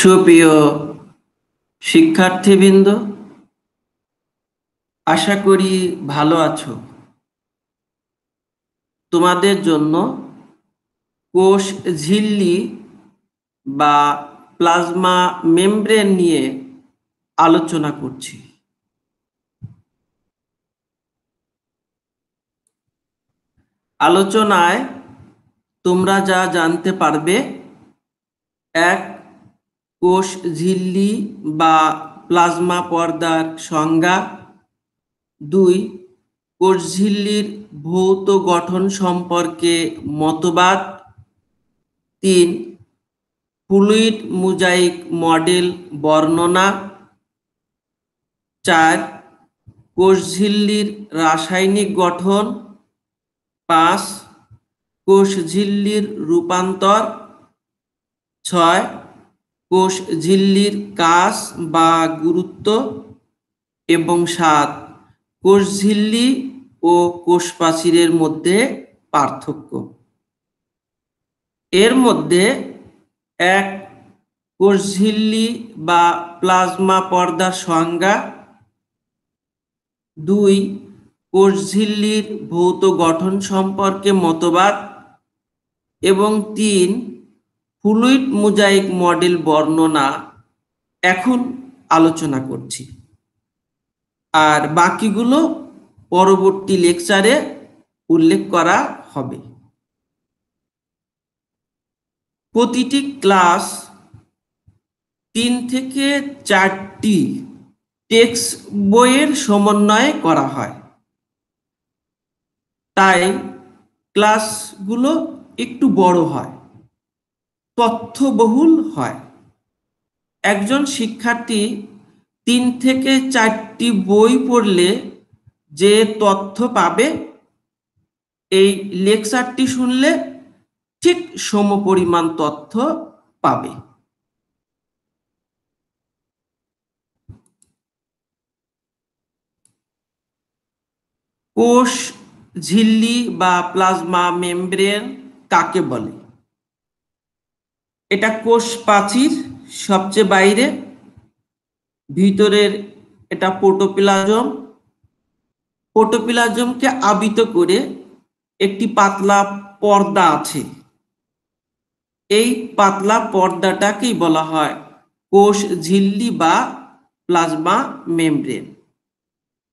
সুপ্রিয় শিক্ষার্থীবৃন্দ, আশা করি ভালো আছো। তোমাদের জন্য কোষ ঝিল্লি বা প্লাজমা মেমব্রেন নিয়ে আলোচনা করছি। আলোচনায় তোমরা যা জানতে পারবে: 1. কোষ ঝিল্লি বা প্লাজমা পর্দার সংজ্ঞা। 2. কোষ ঝিল্লির ভৌত গঠন সম্পর্কে মতবাদ। 3. ফ্লুইড মোজাইক মডেল বর্ণনা। 4. কোষ ঝিল্লির রাসায়নিক গঠন। 5. কোষ ঝিল্লির রূপান্তর। 6. কোষ ঝিল্লির কাজ বা গুরুত্ব। এবং 7. কোষ ঝিল্লি ও কোষ প্রাচীরের মধ্যে পার্থক্য। এর মধ্যে 1. কোষ ঝিল্লি বা প্লাজমা পর্দার সংজ্ঞা। 2. কোষ ঝিল্লির ভৌত গঠন সম্পর্কে মতবাদ। এবং 3. ফ্লুইড মোজাইক মডেল বর্ণনা এখন আলোচনা করছি, আর বাকিগুলো পরবর্তী লেকচারে উল্লেখ করা হবে। প্রতিটি ক্লাস 3 থেকে 4টি টেক্সট বইয়ের সমন্বয়ে করা হয়, তাই ক্লাসগুলো একটু বড় হয়, তথ্যবহুল হয়। একজন শিক্ষার্থী 3 থেকে 4টি বই পড়লে যে তথ্য পাবে, এই লেকচারটি শুনলে ঠিক সমপরিমাণ তথ্য পাবে। কোষ ঝিল্লি বা প্লাজমা মেমব্রেন কাকে বলে? এটা কোষ প্রাচীর সবচেয়ে বাইরে, ভিতরের এটা প্রোটোপ্লাজম। প্রোটোপ্লাজমকে আবৃত করে একটি পাতলা পর্দা আছে। এই পাতলা পর্দাটাকেই বলা হয় কোষ ঝিল্লি বা প্লাজমা মেমব্রেন।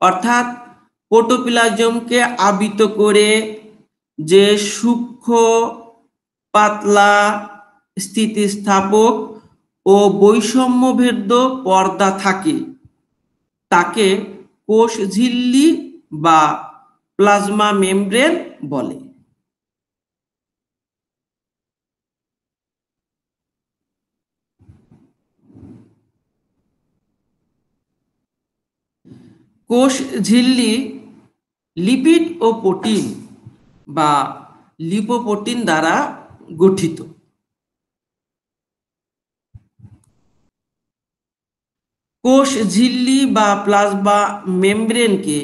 অর্থাৎ প্রোটোপ্লাজমকে আবৃত করে যে সূক্ষ্ম, পাতলা, স্থিতিস্থাপক ও বৈষম্যভেদ্য পর্দা থাকে, তাকে কোষ ঝিল্লি বা প্লাজমা মেমব্রেন বলে। কোষ ঝিল্লি লিপিড ও প্রোটিন বা লিপোপ্রোটিন দ্বারা গঠিত। কোষ ঝিল্লি বা প্লাজমা মেমব্রেনকে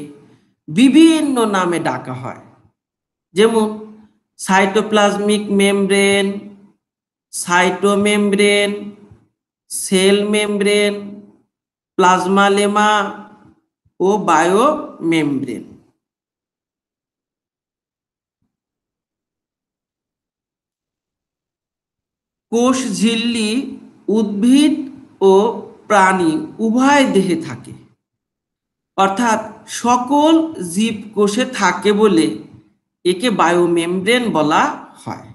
বিভিন্ন নামে ডাকা হয়, যেমন cytoplasmic membrane, cytomembrane, cell membrane, plasmalemma ও বায়োমেমব্রেন। কোষ ঝিল্লি উদ্ভিদ ও প্রাণী উভয় দেহে থাকে, অর্থাৎ সকল জীবকোষে থাকে বলে একে বায়োমেমব্রেন বলা হয়।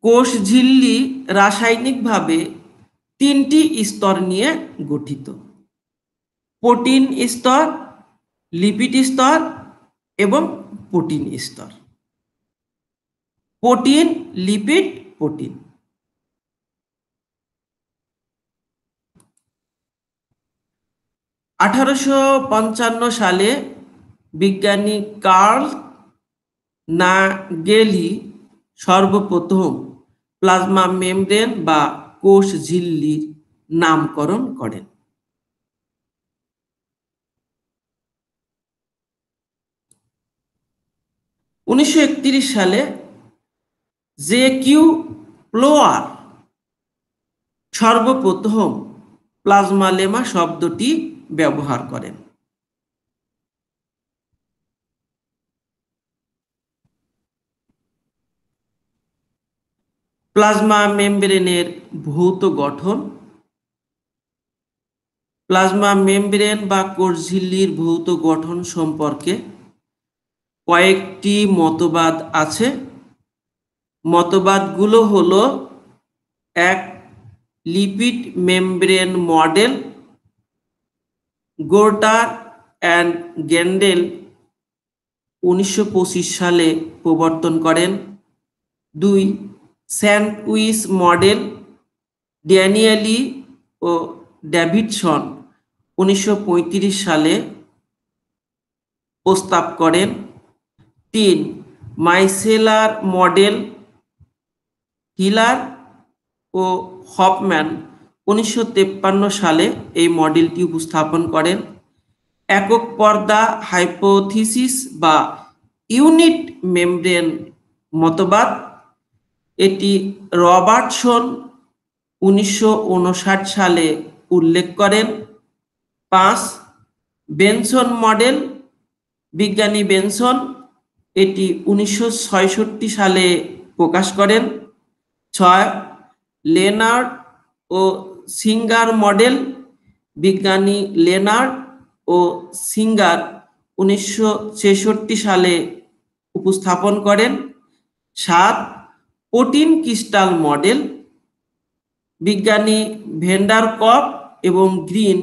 কোষ ঝিল্লি রাসায়নিকভাবে 3টি স্তর নিয়ে গঠিত: প্রোটিন স্তর, লিপিড স্তর এবং প্রোটিন স্তর। Protein, lipid, protein. 1855 সালে বিজ্ঞানী কার্ল নাগেলি সর্বপ্রথম প্লাজমা মেমব্রেন বা কোষ ঝিল্লির নামকরণ করেন। 1931 সালে জে কিউ প্লোয়ার সর্বপ্রথম প্লাজমা লেমা শব্দটি ব্যবহার করেন। প্লাজমা মেমব্রেনের ভৌত গঠন। প্লাজমা মেমব্রেন বা কোষ ঝিল্লির ভৌত গঠন সম্পর্কে কয়েকটি মতবাদ আছে। মতবাদগুলো হলো: এক, lipid membrane model, Gorter and Grendel 1925 সালে প্রবর্তন করেন। 2, স্যান্ডউইচ মডেল, ড্যানিয়েলি ও ডেভিডসন 1935 সালে প্রস্তাব করেন। 3, মাইসেলার মডেল, হিলার ও হফম্যান 1953 সালে এই মডেলটি উপস্থাপন করেন। একক পর্দা হাইপোথিসিস বা ইউনিট মেমব্রেন মতবাদ, এটি রবার্টসন 1959 সালে উল্লেখ করেন। 5, বেনসন মডেল, বিজ্ঞানী বেনসন এটি 1966 সালে প্রকাশ করেন। 6, লেনার্ড ও সিঙ্গার মডেল, বিজ্ঞানী লেনার্ড ও সিঙ্গার 1966 সালে উপস্থাপন করেন। 7, প্রোটিন ক্রিস্টাল মডেল, বিজ্ঞানী ভেন্ডারকপ এবং গ্রিন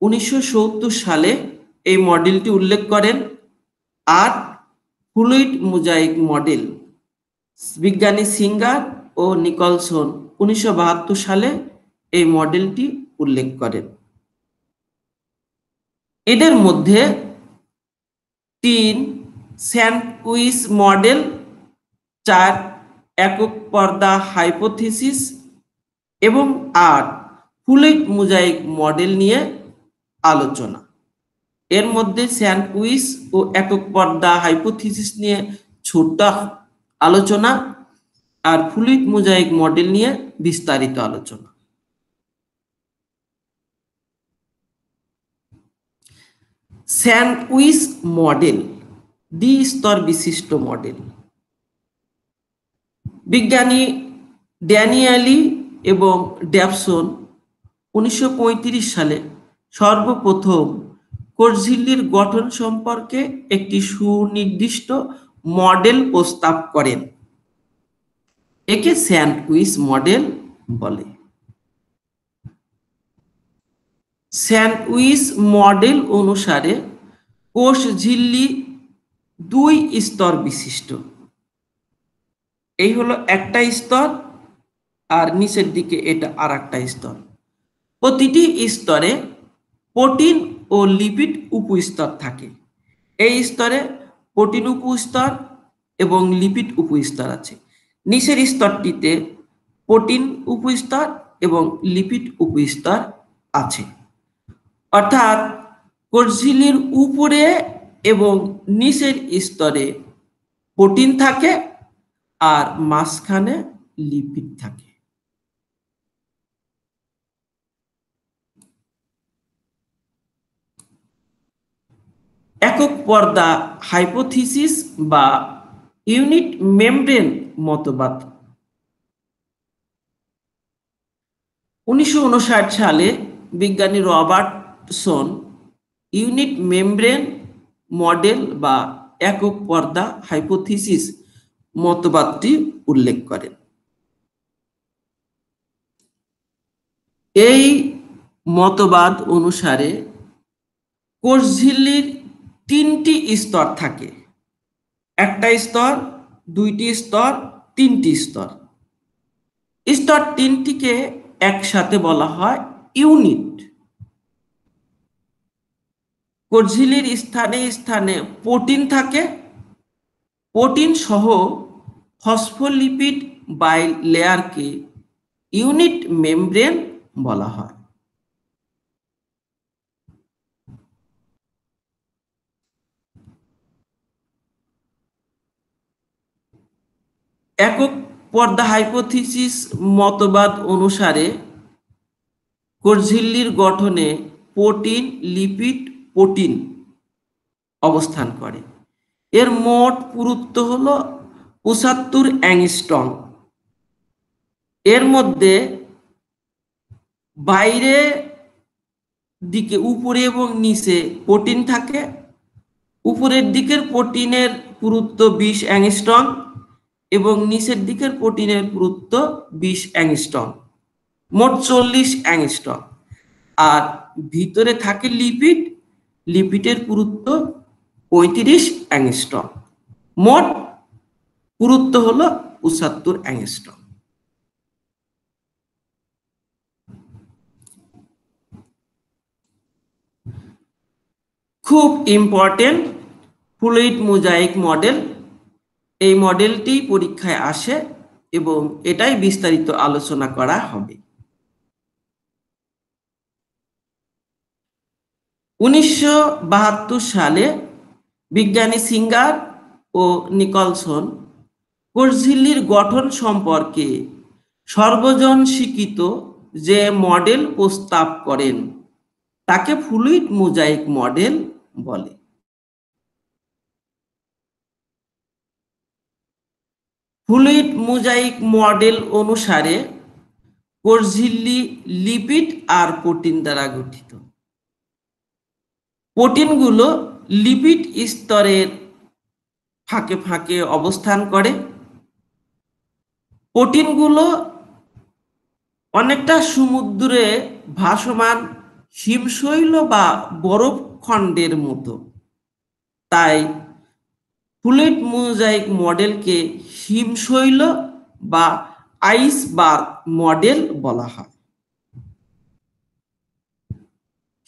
1970 সালে এই মডেলটি উল্লেখ করেন। 8, ফ্লুইড মোজাইক মডেল, বিজ্ঞানী সিঙ্গার ও নিকলসন 1972 সালে এই মডেলটি উল্লেখ করেন। এদের মধ্যে 3, স্যান্ডউইচ মডেল, 4, একক পর্দা হাইপোথিসিস এবং 8, ফ্লুইড মোজাইক মডেল নিয়ে আলোচনা। এর মধ্যে স্যান্ডউইচ ও একক পর্দা হাইপোথিসিস নিয়ে ছোট আলোচনা, আর ফ্লুইড মোজাইক মডেল নিয়ে বিস্তারিত আলোচনা। স্যান্ডউইচ মডেল দ্বি-স্তর বিশিষ্ট মডেল, বিজ্ঞানী ড্যানিয়েলি এবং ডেভসন 1935 সালে সর্বপ্রথম কোষ ঝিল্লির গঠন সম্পর্কে একটি সুনির্দিষ্ট মডেল প্রস্তাব করেন। একে স্যান্ডউইচ মডেল বলে। স্যান্ডউইচ মডেল অনুসারে কোষ ঝিল্লি 2 স্তর বিশিষ্ট। এই হলো একটা স্তর, আর নিচের দিকে এটা আর একটা স্তর। প্রতিটি স্তরে প্রোটিন ও লিপিড উপস্তর থাকে। এই স্তরে প্রোটিন উপস্তর এবং লিপিড উপস্তর আছে। নিচের স্তরটিতে প্রোটিন উপস্তর এবং লিপিড উপস্তর আছে। অর্থাৎ কোষ ঝিল্লির উপরে এবং নিচের স্তরে প্রোটিন থাকে আর মাঝখানে লিপিড থাকে। একক পর্দা হাইপোথিসিস বা ইউনিট মেমব্রেন মতবাদ। 1959 সালে বিজ্ঞানী রবার্টসন ইউনিট মেমব্রেন মডেল বা একক পর্দা হাইপোথিসিস মতবাদটি উল্লেখ করেন। এই মতবাদ অনুসারে কোষ ঝিল্লির 3টি স্তর থাকে। একটা স্তর, 2টি স্তর, 3টি স্তর। স্তর 3টিকে একসাথে বলা হয় ইউনিট। কোষ ঝিল্লির স্থানে স্থানে প্রোটিন থাকে। প্রোটিন সহ ফসফোলিপিড বাইলেয়ারকে ইউনিট মেমব্রেন বলা হয়। একক পর্দা হাইপোথিসিস মতবাদ অনুসারে কোষ ঝিল্লির গঠনে প্রোটিন, লিপিড, প্রোটিন অবস্থান করে। এর মোট পুরুত্ব হলো ৭৫ অ্যাংস্ট্রম। এর মধ্যে বাইরে দিকে উপরে এবং নিচে প্রোটিন থাকে। উপরের দিকের প্রোটিনের পুরুত্ব ২০ অ্যাংস্ট্রম এবং নিচের দিকের প্রোটিনের পুরুত্ব ২০ অ্যাংস্ট্রম, মোট ৪০ অ্যাংস্ট্রম। আর ভিতরে থাকে লিপিড, লিপিডের পুরুত্ব ৩৫ অ্যাংস্ট্রম। মোট পুরুত্ব হলো ৭৫ অ্যাংস্ট্রম। খুব ইম্পর্টেন্ট ফ্লুইড মোজাইক মডেল। এই মডেলটি পরীক্ষায় আসে এবং এটাই বিস্তারিত আলোচনা করা হবে। ১৯৭২ সালে বিজ্ঞানী সিঙ্গার ও নিকলসন কোষ ঝিল্লির গঠন সম্পর্কে সর্বজন স্বীকৃত যে মডেল প্রস্তাব করেন তাকে ফ্লুইড মোজাইক মডেল বলে। ফ্লুইড মোজাইক মডেল অনুসারে কোষ ঝিল্লি লিপিড আর প্রোটিন দ্বারা গঠিত। প্রোটিনগুলো লিপিড স্তরের ফাঁকে ফাঁকে অবস্থান করে। প্রোটিনগুলো অনেকটা সমুদ্রে ভাসমান হিমশৈল বা বরফ খণ্ডের মতো। তাই ফ্লুইড মোজাইক মডেলকে হিমশৈল বা আইসবার্গ মডেল বলা হয়।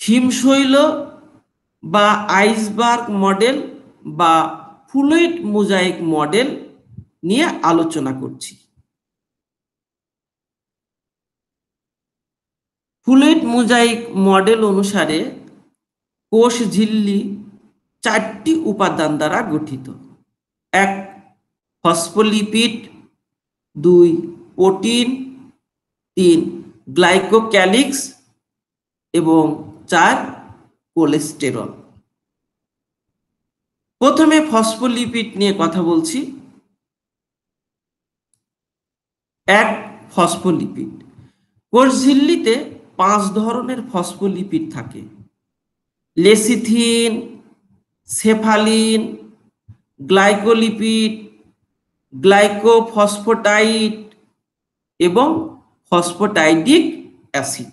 হিমশৈল বা আইসবার্গ মডেল বা ফ্লুইড মোজাইক মডেল নিয়ে আলোচনা করছি। ফ্লুইড মোজাইক মডেল অনুসারে কোষ ঝিল্লি ৪টি উপাদান দ্বারা গঠিত। ১. ফসফোলিপিড, ২. প্রোটিন, ৩. গ্লাইকোক্যালিক্স এবং ৪. কোলেস্টেরল। প্রথমে ফসফোলিপিড নিয়ে কথা বলছি। ১. ফসফোলিপিড। কোষ ঝিল্লিতে ৫ ধরনের ফসফোলিপিড থাকে: লেসিথিন, সেফালিন, গ্লাইকোলিপিড, গ্লাইকোফসফোটাইড এবং ফসফোটাইডিক অ্যাসিড।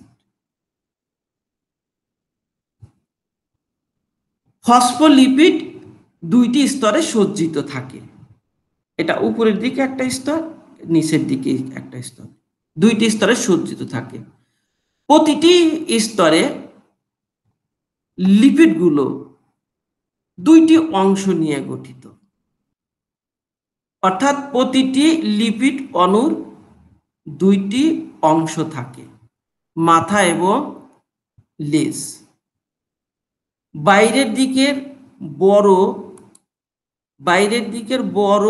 ফসফোলিপিড ২টি স্তরে সজ্জিত থাকে। এটা উপরের দিকে একটা স্তর, নিচের দিকে একটা স্তর, ২টি স্তরে সজ্জিত থাকে। প্রতিটি স্তরে লিপিডগুলো ২টি অংশ নিয়ে গঠিত, অর্থাৎ প্রতিটি লিপিড অণুর ২টি অংশ থাকে, মাথা এবং লেজ। বাইরের দিকের বড়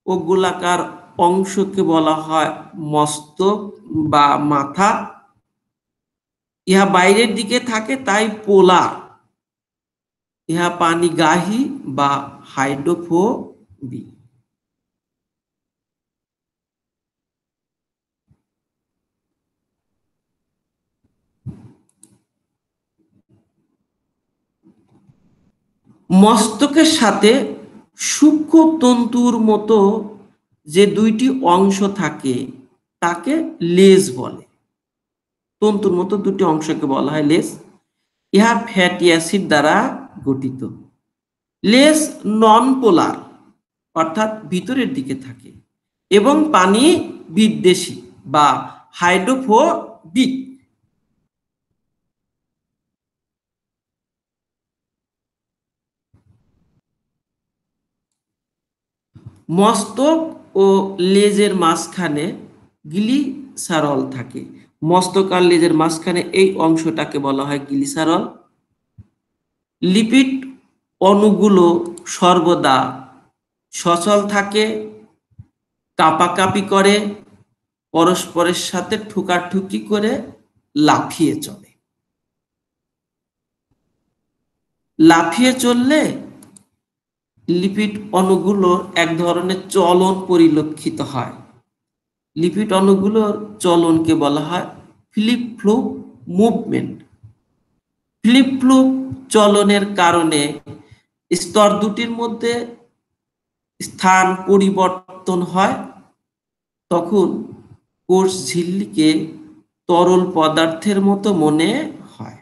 ও গোলাকার অংশকে বলা হয় মস্তক বা মাথা। ইহা বাইরের দিকে থাকে, তাই পোলার। ইহা পানিগ্রাহী বা হাইড্রোফোবিক। মস্তকের সাথে সূক্ষ্ম তন্তুর মতো যে ২টি অংশ থাকে তাকে লেজ বলে। তন্তুর মতো ২টি অংশকে বলা হয় লেজ। ইহা ফ্যাটি অ্যাসিড দ্বারা গঠিত। লেজ নন পোলার, অর্থাৎ ভিতরের দিকে থাকে এবং পানি বিদ্বেষী বা হাইড্রোফোবিক। মস্তক ও লেজের মাঝখানে গ্লিসারল থাকে। মস্তক আর লেজের মাঝখানে এই অংশটাকে বলা হয় গ্লিসারল। লিপিড অণুগুলো সর্বদা সচল থাকে কাপাকাপি করে, পরস্পরের সাথে ঠুকাঠুকি করে লাফিয়ে চলে। লাফিয়ে চললে লিপিড অণুগুলোর এক ধরনের চলন পরিলক্ষিত হয়। লিপিড অণুগুলোর চলনকে বলা হয় flip flop movement. Flip flop চলনের কারণে স্তর দুটির মধ্যে স্থান পরিবর্তন হয়, তখন কোষ ঝিল্লিকে তরল পদার্থের মতো মনে হয়।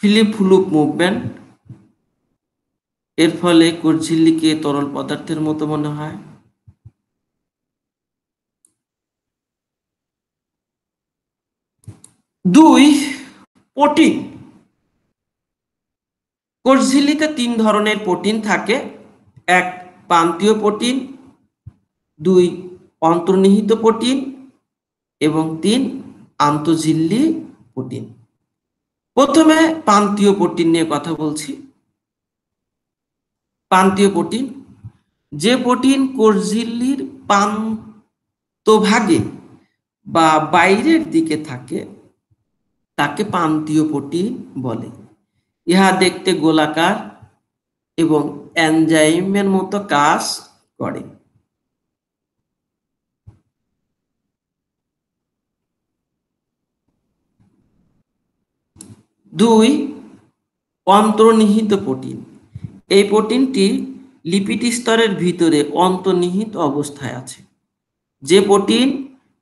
ফ্লিপ ফ্লপ মুভমেন্ট এর ফলে কোষ ঝিল্লিকে তরল পদার্থের মতো মনে হয়। 2, প্রোটিন। কোষ ঝিল্লিতে 3 ধরনের প্রোটিন থাকে। 1, প্রান্তীয় প্রোটিন, 2, অন্তর্নিহিত প্রোটিন এবং 3, আন্তঃঝিল্লি প্রোটিন। প্রথমে প্রান্তীয় প্রোটিন নিয়ে কথা বলছি। প্রান্তীয় প্রোটিন, যে প্রোটিন কোষ ঝিল্লির প্রান্তভাগে বা বাইরের দিকে থাকে তাকে প্রান্তীয় প্রোটিন বলে। ইহা দেখতে গোলাকার এবং এনজাইমের মতো কাজ করে। 2, অন্তর্নিহিত প্রোটিন। এই প্রোটিনটি লিপিড স্তরের ভিতরে অন্তর্নিহিত অবস্থায় আছে। যে প্রোটিন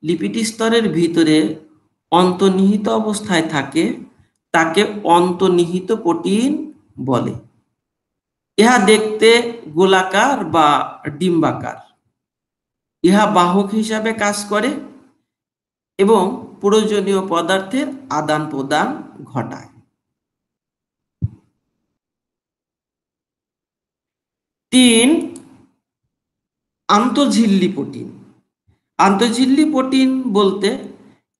লিপিড স্তরের ভিতরে অন্তর্নিহিত অবস্থায় থাকে তাকে অন্তর্নিহিত প্রোটিন বলে। ইহা দেখতে গোলাকার বা ডিম্বাকার। ইহা বাহক হিসাবে কাজ করে এবং প্রয়োজনীয় পদার্থের আদান প্রদান ঘটায়। 3, আন্তঃঝিল্লি প্রোটিন। আন্তঃঝিল্লি প্রোটিন বলতে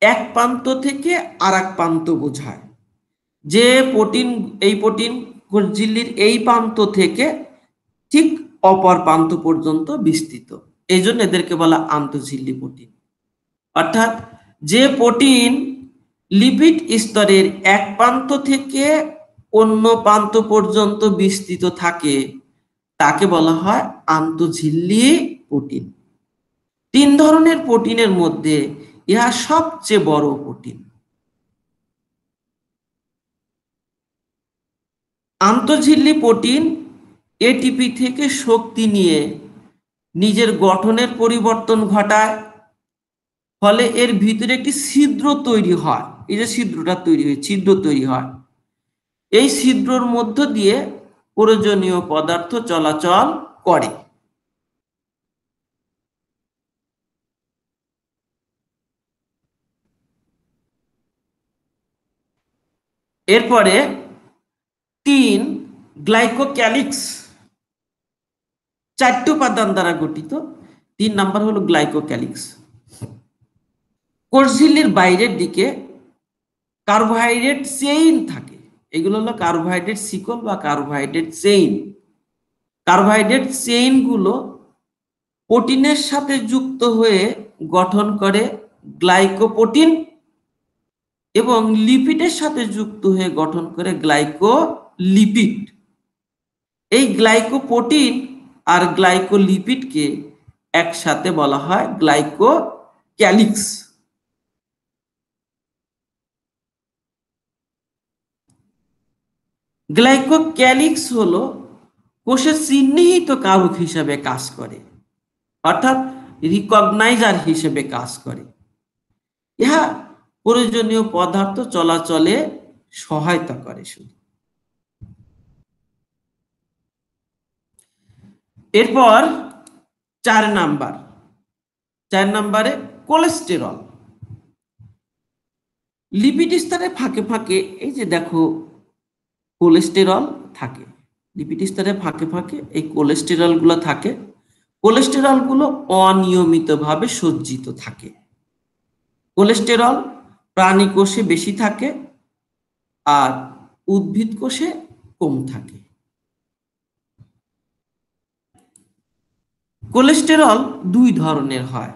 এক প্রান্ত থেকে আরেক প্রান্ত বোঝায়। যে প্রোটিন, এই প্রোটিন কোষ ঝিল্লির এই প্রান্ত থেকে ঠিক অপর প্রান্ত পর্যন্ত বিস্তৃত, এই জন্য এদেরকে বলা আন্তঃঝিল্লি প্রোটিন। অর্থাৎ যে প্রোটিন লিপিড স্তরের এক প্রান্ত থেকে অন্য প্রান্ত পর্যন্ত বিস্তৃত থাকে তাকে বলা হয় আন্তঃঝিল্লি প্রোটিন। 3 ধরনের প্রোটিনের মধ্যে ইহা সবচেয়ে বড় প্রোটিন। আন্তঃঝিল্লি প্রোটিন এটিপি থেকে শক্তি নিয়ে নিজের গঠনের পরিবর্তন ঘটায়, ফলে এর ভিতরে একটি ছিদ্র তৈরি হয়। এই যে ছিদ্রটা তৈরি হয়, ছিদ্র তৈরি হয়, এই ছিদ্রর মধ্য দিয়ে প্রয়োজনীয় পদার্থ চলাচল করে। এরপরে 3, গ্লাইকোক্যালিক্স। 4টি উপাদান দ্বারা গঠিত। 3 নাম্বার হলো গ্লাইকোক্যালিক্স। কোষ ঝিল্লির বাইরের দিকে কার্বোহাইড্রেট চেইন থাকে। এগুলো হলো কার্বোহাইড্রেট শিকল বা কার্বোহাইড্রেট চেইন। কার্বোহাইড্রেট চেইনগুলো প্রোটিনের সাথে যুক্ত হয়ে গঠন করে গ্লাইকোপ্রোটিন এবং লিপিডের সাথে যুক্ত হয়ে গঠন করে গ্লাইকোলিপিড। এই গ্লাইকোপ্রোটিন আর গ্লাইকোলিপিডকে একসাথে বলা হয় গ্লাইকোক্যালিক্স। গ্লাইকোক্যালিক্স হলো কোষের চিহ্নিত কারক হিসেবে কাজ করে, অর্থাৎ রিকগনাইজার হিসেবে কাজ করে। ইহা প্রয়োজনীয় পদার্থ চলাচলে সহায়তা করে শুধু। এরপর 4 নম্বরে কোলেস্টেরল। লিপিড স্তরের ফাঁকে ফাঁকে এই যে দেখো কোলেস্টেরল থাকে। লিপিড স্তরের ফাঁকে ফাঁকে এই কোলেস্টেরল গুলো থাকে। কোলেস্টেরল গুলো অনিয়মিতভাবে সজ্জিত থাকে। কোলেস্টেরল প্রাণী কোষে বেশি থাকে আর উদ্ভিদ কোষে কম থাকে। কোলেস্টেরল দুই ধরনের হয়,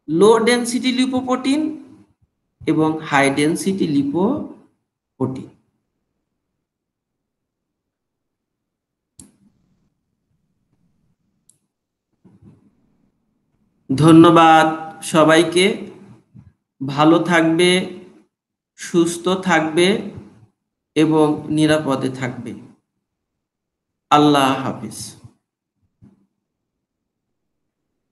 লো ডেনসিটি লিপোপ্রোটিন এবং হাই ডেনসিটি লিপোপ্রোটিন। ধন্যবাদ সবাইকে। ভালো থাকবে, সুস্থ থাকবে এবং নিরাপদে থাকবে। আল্লাহ হাফিজ।